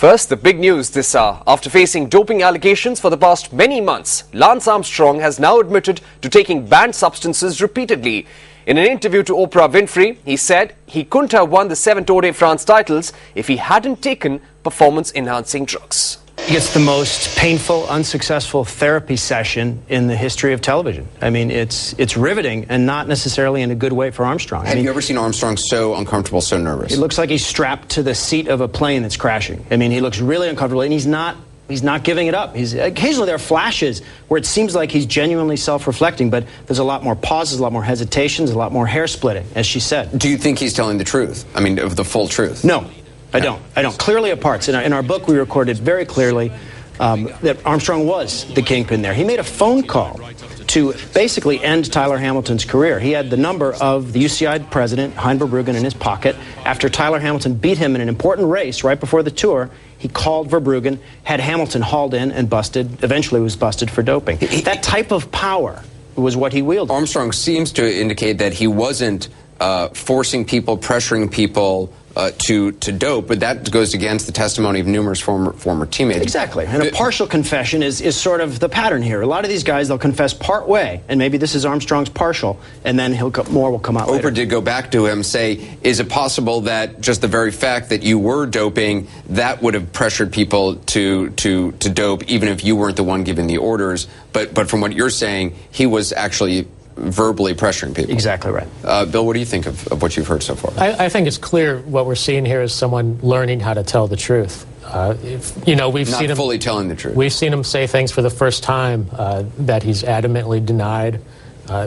First, the big news this hour. After facing doping allegations for the past many months, Lance Armstrong has now admitted to taking banned substances repeatedly. In an interview to Oprah Winfrey, he said he couldn't have won the 7 Tour de France titles if he hadn't taken performance-enhancing drugs. It's the most painful, unsuccessful therapy session in the history of television. I mean, it's riveting and not necessarily in a good way for Armstrong. Have you ever seen Armstrong so uncomfortable, so nervous? It looks like he's strapped to the seat of a plane that's crashing. I mean, he looks really uncomfortable, and he's not giving it up. Occasionally there are flashes where it seems like he's genuinely self-reflecting, but there's a lot more pauses, a lot more hesitations, a lot more hair splitting, as she said. Do you think he's telling the truth? I mean, of the full truth? No. I don't. Clearly at parts. In our book, we recorded very clearly that Armstrong was the kingpin there. He made a phone call to basically end Tyler Hamilton's career. He had the number of the UCI president, Hein Verbruggen, in his pocket. After Tyler Hamilton beat him in an important race right before the Tour, he called Verbruggen, had Hamilton hauled in and busted, eventually was busted for doping. That type of power was what he wielded. Armstrong seems to indicate that he wasn't forcing people, pressuring people to dope, but that goes against the testimony of numerous former teammates. Exactly, and a partial confession is sort of the pattern here. A lot of these guys, they'll confess part way, and maybe this is Armstrong's partial, and then more will come out later. Oprah did go back to him, say, is it possible that just the very fact that you were doping, that would have pressured people to dope, even if you weren't the one giving the orders? But from what you're saying, he was actually verbally pressuring people. Exactly right. Bill, what do you think of what you've heard so far? I think it's clear what we're seeing here is someone learning how to tell the truth. We've seen him fully telling the truth. We've seen him say things for the first time that he's adamantly denied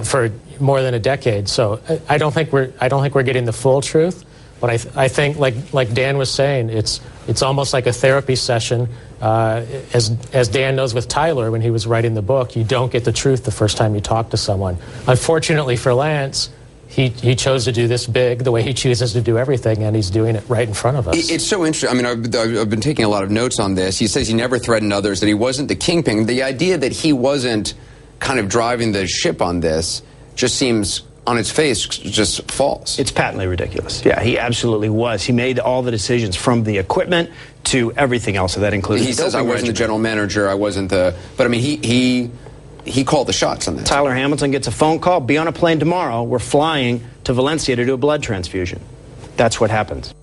for more than a decade. So I don't think we're getting the full truth. But I think, like Dan was saying, it's almost like a therapy session. As Dan knows with Tyler, when he was writing the book, you don't get the truth the first time you talk to someone. Unfortunately for Lance, he chose to do this big, the way he chooses to do everything, and he's doing it right in front of us. It's so interesting. I mean, I've been taking a lot of notes on this. He says he never threatened others, that he wasn't the kingpin. The idea that he wasn't kind of driving the ship on this just seems, on its face, just false. It's patently ridiculous. Yeah, he absolutely was. He made all the decisions, from the equipment to everything else, so that includes. He says, I wasn't the general manager, I wasn't the. But I mean, he called the shots on this. Tyler Hamilton gets a phone call, be on a plane tomorrow, we're flying to Valencia to do a blood transfusion. That's what happens.